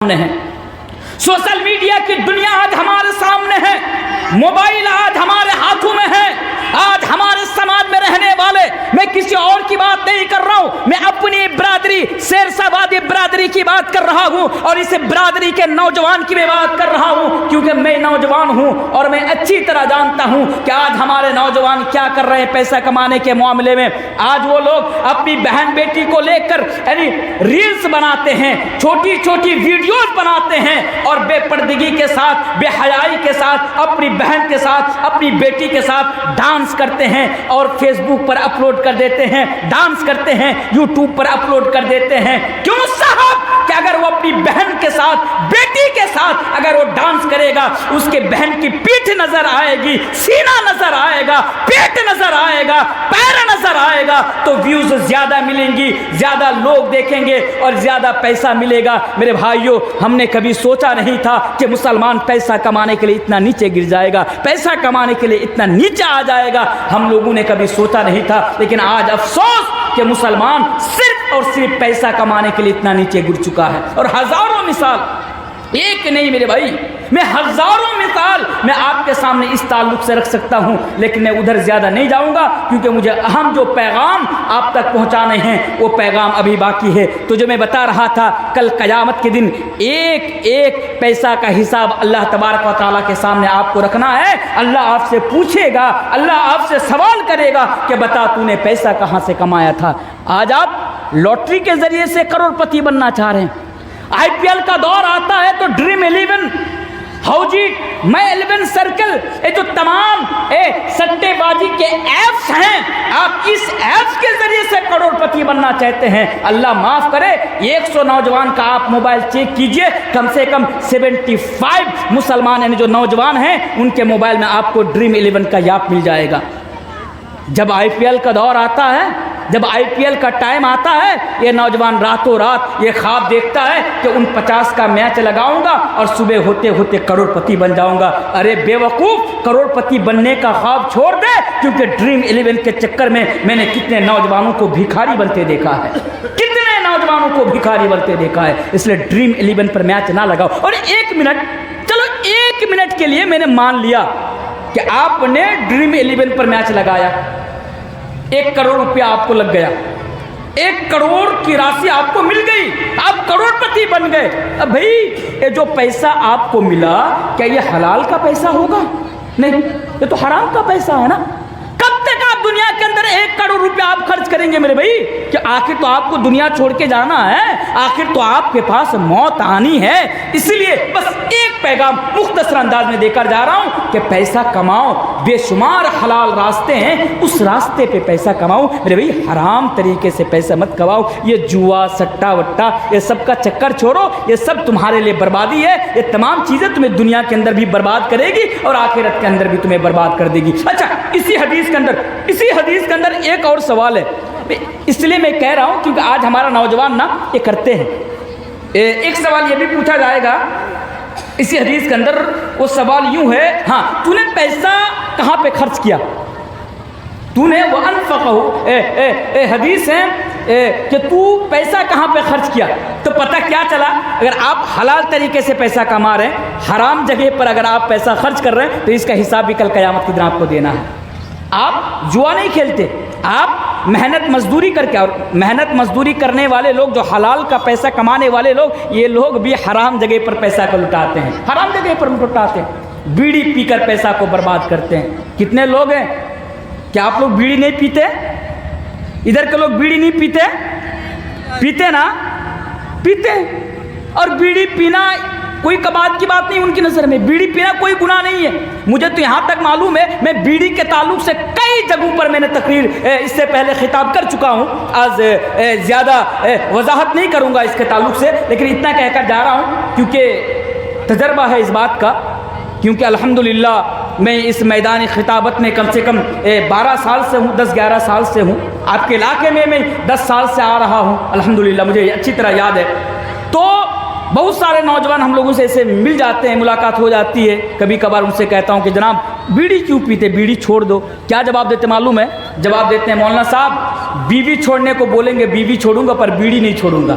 ہے social media کی دنیا آج ہمارے سامنے ہے، موبائل آج ہمارے ہاتھوں میں ہے، آج ہمارے سماج میں رہنے والے، میں کسی اور کی بات نہیں کر رہا ہوں، میں اپنی برادری سیرسابادی برادری کی بات کر رہا ہوں اور اس برادری کے نوجوان کی بھی بات کر رہا ہوں، کیونکہ میں نوجوان ہوں اور میں اچھی طرح جانتا ہوں کہ آج ہمارے نوجوان کیا کر رہے ہیں پیسہ کمانے کے معاملے میں۔ آج وہ لوگ اپنی بہن بیٹی کو لے کر یعنی ریلز بناتے ہیں، چھوٹی چھوٹی ویڈیوز بناتے ہیں اور بے پردگی کے ساتھ، بے حیائی کے ساتھ اپنی بہن کے ساتھ، اپنی بیٹی کے ساتھ ڈانس کرتے ہیں اور فیس بک پر اپلوڈ کر دیتے ہیں، ڈانس کرتے ہیں، یوٹیوب پر اپلوڈ کر دیتے ہیں۔ کیوں صاحب؟ کہ اگر وہ اپنی بہن کے ساتھ، بیٹی کے ساتھ اگر وہ ڈانس کرے گا، اس کے بہن کی پیٹھ نظر آئے گی، سینہ نظر آئے گا، پیٹ نظر آئے گا، پیر نظر آئے گا، تو ویوز زیادہ ملیں گی، زیادہ لوگ دیکھیں گے اور زیادہ پیسہ ملے گا۔ میرے بھائیوں، ہم نے کبھی سوچا نہیں تھا کہ مسلمان پیسہ کمانے کے لیے اتنا نیچے گر جائے گا، پیسہ کمانے کے لیے اتنا نیچے آ جائے گا، ہم لوگوں نے کبھی سوچا نہیں تھا۔ لیکن آج افسوس کہ مسلمان صرف اور صرف پیسہ کمانے کے لیے اتنا نیچے گر چکا ہے، اور ہزاروں مثال، ایک نہیں میرے بھائی، میں ہزاروں مثال میں آپ کے سامنے اس تعلق سے رکھ سکتا ہوں، لیکن میں ادھر زیادہ نہیں جاؤں گا کیونکہ مجھے اہم جو پیغام آپ تک پہنچانے ہیں وہ پیغام ابھی باقی ہے۔ تو جو میں بتا رہا تھا، کل قیامت کے دن ایک ایک پیسہ کا حساب اللہ تبارک و تعالیٰ کے سامنے آپ کو رکھنا ہے۔ اللہ آپ سے پوچھے گا، اللہ آپ سے سوال کرے گا کہ بتا تو نے پیسہ کہاں سے کمایا تھا۔ آج آپ لاٹری کے ذریعے سے کروڑ پتی بننا چاہ رہے ہیں، آئی پی ایل کا دور آتا ہے تو ڈریم 11، ہاؤجی، میں 11 سرکل، یہ جو تمام سٹے بازی کے ایپس ہیں، آپ اس ایپس کے ذریعے سے کروڑ پتی بننا چاہتے ہیں۔ اللہ معاف کرے، 100 نوجوان کا آپ موبائل چیک کیجئے، کم سے کم 75 مسلمان یعنی جو نوجوان ہیں ان کے موبائل میں آپ کو ڈریم 11 کا ایپ مل جائے گا۔ جب آئی پی ایل کا دور آتا ہے، جب آئی پی ایل کا ٹائم آتا ہے، یہ نوجوان راتوں رات یہ خواب دیکھتا ہے کہ ان 50 کا میچ لگاؤں گا اور صبح ہوتے ہوتے کروڑ پتی بن جاؤں گا۔ ارے بے وقوف، کروڑ پتی بننے کا خواب چھوڑ دے، کیونکہ ڈریم 11 کے چکر میں نے کتنے نوجوانوں کو بھکاری بنتے دیکھا ہے، کتنے نوجوانوں کو بھکاری بنتے دیکھا ہے۔ اس لیے ڈریم 11 پر میچ نہ لگاؤ۔ اور ایک منٹ، چلو ایک منٹ کے لیے میں نے مان لیا کہ آپ نے ڈریم 11 پر میچ لگایا، 1 کروڑ روپیہ آپ کو لگ گیا، 1 کروڑ کی راشی آپ کو مل گئی، آپ کروڑ پتی بن گئے۔ اب بھائی یہ جو پیسہ آپ کو ملا، کیا یہ حلال کا پیسہ ہوگا؟ نہیں، یہ تو حرام کا پیسہ ہے نا۔ کب تک آپ دنیا کے اندر 1 کروڑ روپیہ آپ خرچ کریں گے میرے بھائی؟ کہ آخر تو آپ کو دنیا چھوڑ کے جانا ہے، آخر تو آپ کے پاس موت آنی ہے۔ اسی لیے بس ایک پیغام مختصر انداز میں دے کر جا رہا ہوں کہ پیسہ کماؤ، بے شمار حلال راستے ہیں، اس راستے پہ پیسہ کماؤ میرے بھائی، حرام طریقے سے پیسہ مت کماؤ۔ یہ جوا، سٹا وٹا، یہ سب کا چکر چھوڑو، یہ سب تمہارے لیے بربادی ہے۔ یہ تمام چیزیں تمہیں دنیا کے اندر بھی برباد کرے گی اور آخرت کے اندر بھی تمہیں برباد کر دے گی۔ اچھا، اسی حدیث کے اندر ایک اور سوال ہے، اس لیے میں کہہ رہا ہوں کیونکہ آج ہمارا نوجوان نا یہ کرتے ہیں۔ ایک سوال یہ بھی پوچھا جائے گا اسی حدیث کے اندر، وہ سوال یوں ہے، ہاں تو نے پیسہ کہاں پہ خرچ کیا؟ تو نے وہ انفقہ، حدیث ہے کہ تو پیسہ کہاں پہ خرچ کیا؟ تو پتہ کیا چلا، اگر آپ حلال طریقے سے پیسہ کما رہے ہیں، حرام جگہ پر اگر آپ پیسہ خرچ کر رہے ہیں تو اس کا حساب بھی کل قیامت کے دن آپ کو دینا ہے۔ آپ جوا نہیں کھیلتے، آپ محنت مزدوری کر کے، اور محنت مزدوری کرنے والے لوگ جو حلال کا پیسہ کمانے والے لوگ، یہ لوگ بھی حرام جگہ پر پیسہ کو لٹاتے ہیں، حرام جگہ پر لٹاتے ہیں، بیڑی پی کر پیسہ کو برباد کرتے ہیں۔ کتنے لوگ ہیں؟ کیا آپ لوگ بیڑی نہیں پیتے؟ ادھر کے لوگ بیڑی نہیں پیتے؟ پیتے نا، پیتے۔ اور بیڑی پینا کوئی کباط کی بات نہیں ان کی نظر میں، بیڑی پینا کوئی گناہ نہیں ہے۔ مجھے تو یہاں تک معلوم ہے، میں بیڑی کے تعلق سے کئی جگہوں پر میں نے تقریر اس سے پہلے خطاب کر چکا ہوں، آج زیادہ وضاحت نہیں کروں گا اس کے تعلق سے، لیکن اتنا کہہ کر جا رہا ہوں کیونکہ تجربہ ہے اس بات کا، کیونکہ الحمدللہ میں اس میدان خطابت میں کم سے کم 12 سال سے ہوں، 10-11 سال سے ہوں، آپ کے علاقے میں 10 سال سے آ رہا ہوں، الحمدللہ مجھے اچھی طرح یاد ہے۔ تو بہت سارے نوجوان ہم لوگوں سے ایسے مل جاتے ہیں، ملاقات ہو جاتی ہے، کبھی کبھار ان سے کہتا ہوں کہ جناب بیڑی کیوں پیتے، بیڑی چھوڑ دو۔ کیا جواب دیتے معلوم ہے؟ جواب دیتے ہیں مولانا صاحب بیوی چھوڑنے کو بولیں گے بیوی چھوڑوں گا پر بیڑی نہیں چھوڑوں گا۔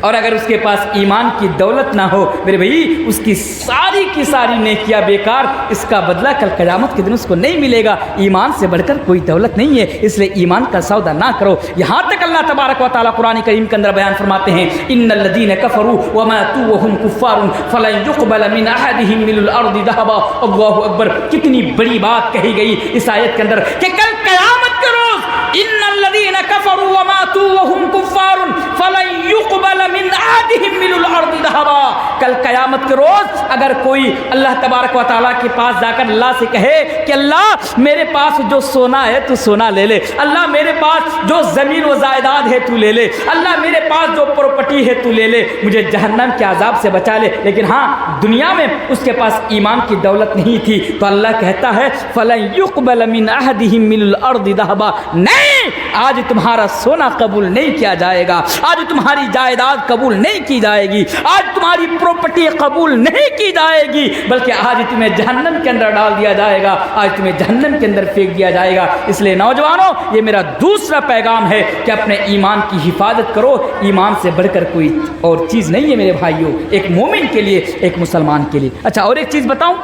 اور اگر اس کے پاس ایمان کی دولت نہ ہو میرے بھائی اس کی ساری نیکیاں بیکار، اس کا بدلہ کل قیامت کے دن اس کو نہیں ملے گا۔ ایمان سے بڑھ کر کوئی دولت نہیں ہے، اس لیے ایمان کا سودا نہ کرو۔ یہاں تک اللہ تبارک و تعالیٰ قرآن کریم کے اندر بیان فرماتے ہیں ان الذین کفروا وماتوا وهم کفار فلن يقبل من احدهم ملء الارض ذهبا۔ اللہ اکبر، کتنی بڑی بات کہی گئی اس آیت کے اندر کہ کل قیامت کے روز ان الذین کفروا وماتوا وهم کفار فلن يقبل من احدهم ملء الارض ذهبا۔ کل قیامت کے روز اگر کوئی اللہ تبارک و تعالیٰ کے پاس جا کر اللہ سے کہے کہ اللہ میرے پاس جو سونا ہے تو سونا لے لے، اللہ میرے پاس جو زمین و جائیداد ہے تو لے لے، اللہ میرے پاس جو پراپرٹی ہے تو لے لے، مجھے جہنم کے عذاب سے بچا لے، لیکن ہاں دنیا میں اس کے پاس ایمان کی دولت نہیں تھی، تو اللہ کہتا ہے فَلَن يُقْبَلَ مِنْ أَحَدِهِمْ مِنَ الْأَرْضِ ذَهَبًا۔ نہیں، آج تمہارا سونا قبول نہیں کیا جائے گا، آج تمہاری جائیداد قبول نہیں کی جائے گی، آج تمہاری پراپرٹی قبول نہیں کی جائے گی، بلکہ آج تمہیں جہنم کے اندر ڈال دیا جائے گا، آج تمہیں جہنم کے اندر پھینک دیا جائے گا۔ اس لیے نوجوانوں یہ میرا دوسرا پیغام ہے کہ اپنے ایمان کی حفاظت کرو، ایمان سے بڑھ کر کوئی اور چیز نہیں ہے میرے بھائیوں، ایک مومن کے لیے، ایک مسلمان کے لیے۔ اچھا اور ایک چیز بتاؤں،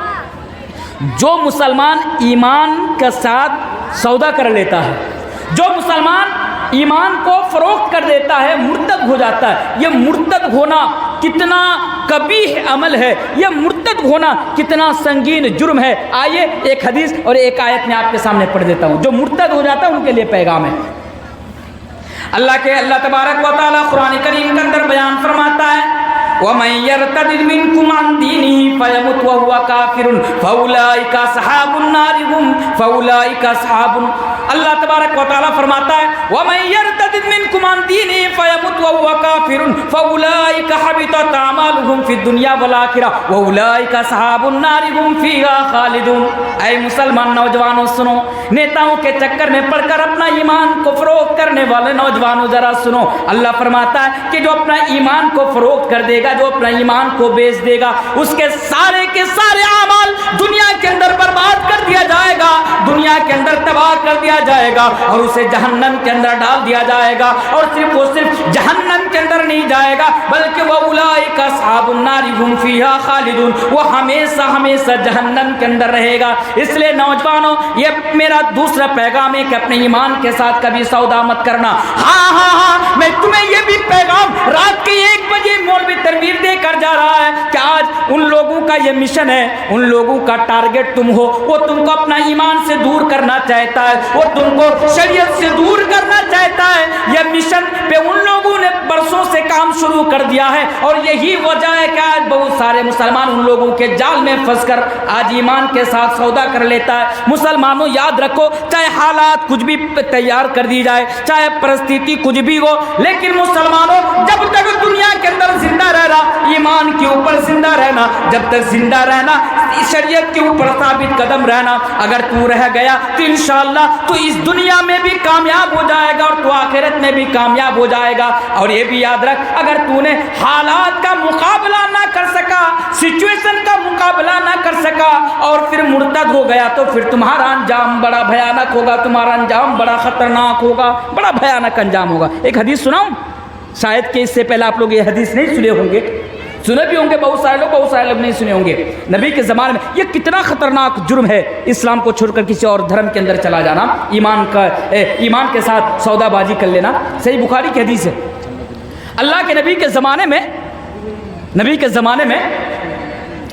جو مسلمان ایمان کے ساتھ سودا کر لیتا ہے، جو مسلمان ایمان کو فروخت کر دیتا ہے، مرتد ہو جاتا ہے، یہ مرتد ہونا کتنا قبیح عمل ہے، یہ مرتد ہونا کتنا سنگین جرم ہے۔ آئیے ایک حدیث اور ایک آیت میں آپ کے سامنے پڑھ دیتا ہوں، جو مرتد ہو جاتا ہے ان کے لیے پیغام ہے۔ اللہ تبارک و تعالیٰ قرآن کریم کے اندر بیان فرماتا ہے وَمَن يَرْتَدِدْ مِنْكُمْ عَنْ دِينِهِ فَيَمُتْ وَهُوَ كَافِرٌ فَأُولَٰئِكَ أَصْحَابُ النَّارِ هُمْ فَأُولَٰئِكَ أَصْحَابُ۔ اللہ تبارک و تعالیٰ فرماتا ہے وَمَن يَرْتَدِدْ مِنْكُمْ عَنْ دِينِهِ فَيَمُتْ وَهُوَ كَافِرٌ فَأُولَٰئِكَ حَبِطَتْ أَعْمَالُهُمْ فِي الدُّنْيَا وَالْآخِرَةِ وَأُولَٰئِكَ أَصْحَابُ النَّارِ هُمْ فِيهَا خَالِدُونَ۔ اے مسلمان نوجوانوں سنو، نیتاؤں کے چکر میں پڑ کر اپنا ایمان کو فروخت کرنے والے نوجوانوں ذرا سنو، اللہ فرماتا ہے کہ جو اپنا ایمان کو فروخت کر دے گا، جو اپنا ایمان کو بیچ دے گا، اس کے سارے اعمال دنیا کے اندر برباد کر دیا جائے گا، دنیا کے اندر تباہ کر دیا جائے گا اور اسے جہنم کے اندر ڈال دیا جائے گا، اور صرف وہ صرف جہنم کے اندر نہیں جائے گا بلکہ وہ اولئک اصحاب النار هم فیہا خالدون، وہ ہمیشہ جہنم کے اندر رہے گا۔ اس لیے نوجوانوں یہ میرا دوسرا پیغام ہے کہ اپنے ایمان کے ساتھ کبھی سودا مت کرنا۔ ہاں میں تمہیں یہ بھی پیغام رات کے 1 بجے مولوی تنویر دے کر جا رہا ہے کہ آج ان لوگوں کا یہ مشن ہے، ان لوگوں کا ٹارگٹ تم ہو، وہ تم کو اپنا ایمان سے دور کرنا چاہتا ہے، وہ تم کو شریعت سے دور کرنا چاہتا ہے۔ یہ مشن پہ ان لوگوں نے برسوں سے کام شروع کر دیا ہے، اور یہی وجہ ہے کہ آج بہت سارے مسلمان ان لوگوں کے جال میں پھنس کر آج ایمان کے ساتھ سودا کر لیتا ہے۔ مسلمانوں یاد رکھو، چاہے حالات کچھ بھی تیار کر دی جائے، چاہے پرستھتی کچھ بھی ہو، لیکن مسلمانوں جب تک دنیا کے اندر زندہ رہنا، ایمان کے اوپر زندہ رہنا، جب تک زندہ رہنا، شریعت کے اوپر ثابت قدم رہنا، اگر تو رہ گیا تو انشاءاللہ تو اس دنیا میں بھی کامیاب ہو جائے گا اور تو آخرت میں بھی کامیاب ہو جائے گا۔ اور یہ بھی یاد رکھ، اگر تو نے حالات کا مقابلہ نہ کر سکا، سچویشن کا مقابلہ نہ کر سکا اور پھر مرتد ہو گیا، تو پھر تمہارا انجام بڑا بھیانک ہوگا، تمہارا انجام بڑا خطرناک ہوگا، بڑا بھیانک انجام ہوگا۔ ایک حدیث سناؤں، شاید کہ اس سے پہلے آپ لوگ یہ حدیث نہیں سنے ہوں گے، سنے بھی ہوں گے بہت سارے لوگ نہیں سنے ہوں گے۔ نبی کے زمانے میں یہ کتنا خطرناک جرم ہے، اسلام کو چھوڑ کر کسی اور دھرم کے اندر چلا جانا، ایمان کے ساتھ سودا بازی کر لینا۔ صحیح بخاری کی حدیث ہے، اللہ کے نبی کے زمانے میں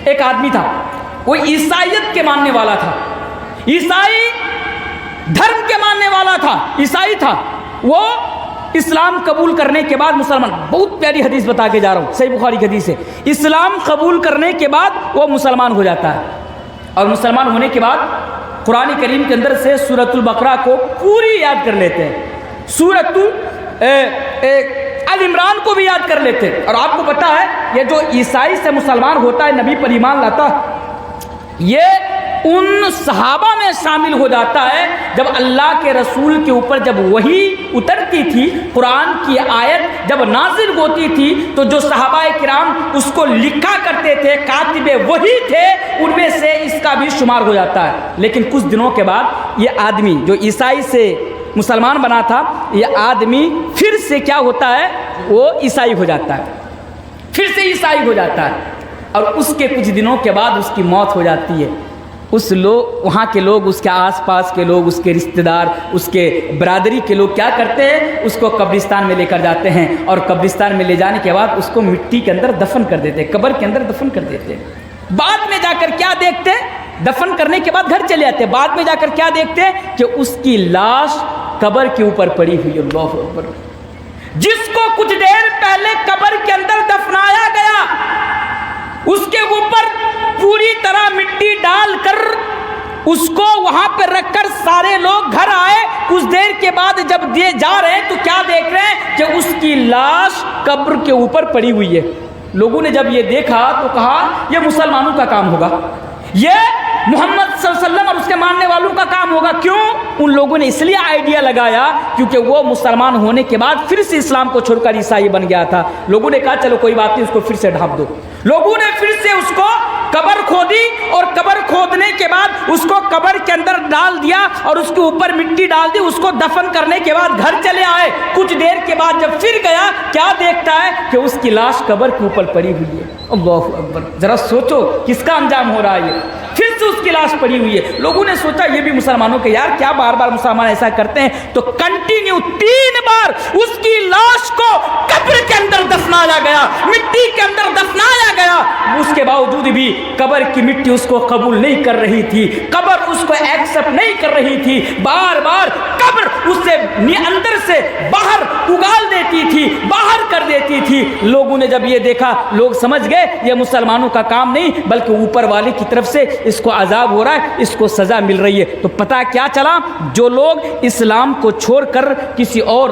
ایک آدمی تھا، وہ عیسائیت کے ماننے والا تھا، عیسائی دھرم کے ماننے والا تھا، عیسائی تھا۔ وہ اسلام قبول کرنے کے بعد مسلمان، بہت پیاری حدیث بتا کے جا رہا ہوں، صحیح بخاری کی حدیث ہے، اسلام قبول کرنے کے بعد وہ مسلمان ہو جاتا ہے، اور مسلمان ہونے کے بعد قرآن کریم کے اندر سے سورۃ البقرہ کو پوری یاد کر لیتے ہیں، سورۃ آل عمران کو بھی یاد کر لیتے ہیں۔ اور آپ کو پتا ہے یہ جو عیسائی سے مسلمان ہوتا ہے، نبی پر ایمان لاتا ہے، یہ ان صحابہ میں شامل ہو جاتا ہے جب اللہ کے رسول کے اوپر جب وحی اترتی تھی، قرآن کی آیت جب نازل ہوتی تھی، تو جو صحابہ کرام اس کو لکھا کرتے تھے، کاتب وحی تھے، ان میں سے اس کا بھی شمار ہو جاتا ہے۔ لیکن کچھ دنوں کے بعد یہ آدمی جو عیسائی سے مسلمان بنا تھا، یہ آدمی پھر سے کیا ہوتا ہے، وہ عیسائی ہو جاتا ہے، پھر سے عیسائی ہو جاتا ہے، اور اس کے کچھ دنوں کے بعد اس کی موت ہو جاتی ہے۔ وہاں کے لوگ، اس کے آس پاس کے لوگ، اس کے رشتہ دار، اس کے برادری کے لوگ کیا کرتے ہیں؟ اس کو قبرستان میں لے کر جاتے ہیں، اور قبرستان میں لے جانے کے بعد اس کو مٹی کے اندر دفن کر دیتے ہیں، قبر کے اندر دفن کر دیتے ہیں۔ بعد میں جا کر کیا دیکھتے ہیں؟ دفن کرنے کے بعد گھر چلے آتے ہیں، بعد میں جا کر کیا دیکھتے ہیں کہ اس کی لاش قبر کے اوپر پڑی ہوئی ہے۔ اللہ اکبر! جس کو کچھ دیر پہلے قبر کے اندر دفنایا گیا، اس کے اوپر پوری طرح مٹی ڈال کر اس کو وہاں پہ رکھ کر سارے لوگ گھر آئے۔ کچھ دیر کے بعد جب جا رہے ہیں تو کیا دیکھ رہے ہیں کہ اس کی لاش قبر کے اوپر پڑی ہوئی ہے۔ لوگوں نے جب یہ دیکھا تو کہا یہ مسلمانوں کا کام ہوگا، یہ محمد صلی اللہ علیہ وسلم اور اس کے ماننے والوں کا کام ہوگا۔ کیوں؟ ان لوگوں نے اس لیے آئیڈیا لگایا کیونکہ وہ مسلمان ہونے کے بعد پھر سے اسلام کو چھوڑ کر عیسائی بن گیا تھا۔ لوگوں نے کہا چلو کوئی بات نہیں، اس کو پھر سے ڈھانپ دو۔ لوگوں نے پھر سے اس کو قبر کھودی، اور قبر کھودنے کے بعد اس کو قبر کے اندر ڈال دیا اور اس کے اوپر مٹی ڈال دی۔ اس کو دفن کرنے کے بعد گھر چلے آئے۔ کچھ دیر کے بعد جب پھر گیا، کیا دیکھتا ہے کہ اس کی لاش قبر کے اوپر پڑی ہوئی ہے۔ اللہ اکبر! ذرا سوچو کس کا انجام ہو رہا ہے یہ۔ پھر سے اس کی لاش پڑی ہوئی ہے۔ لوگوں نے سوچا یہ بھی مسلمانوں کے، یار کیا بار بار مسلمان ایسا کرتے ہیں؟ تو کنٹینیو 3 بار اس کی لاش کو قبر کے اندر دفنایا گیا، مٹی کے اندر دفنایا گیا۔ اس کے باوجود بھی قبر کی مٹی اس کو قبول نہیں کر رہی تھی، قبر اس کو ایکسپٹ نہیں کر رہی تھی۔ بار بار قبر اسے اندر سے باہر اگال دیتی تھی، باہر کر دیتی تھی۔ لوگوں نے جب یہ دیکھا، لوگ سمجھ گئے یہ مسلمانوں کا کام نہیں بلکہ اوپر والے کی طرف سے اس کو عذاب ہو رہا ہے، اس کو سزا مل رہی ہے۔ تو پتہ کیا چلا؟ جو لوگ اسلام کو چھوڑ کر کسی اور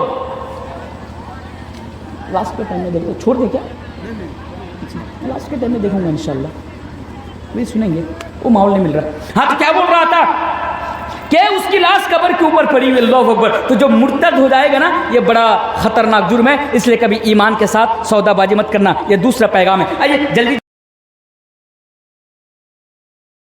لاسٹ کے ٹائم میں دیکھو، چھوڑ دے کیا؟ لاسٹ کے ٹائم میں دیکھوں گا انشاءاللہ، وہی سنیں گے، وہ ماحول نہیں مل رہا۔ ہاں تو کیا بول رہا تھا کہ اس کی لاش قبر کے اوپر پڑی ہوئی۔ اللہ اکبر! تو جو مرتد ہو جائے گا نا، یہ بڑا خطرناک جرم ہے، اس لیے کبھی ایمان کے ساتھ سودا بازی مت کرنا۔ یہ دوسرا پیغام ہے۔ آئیے جلدی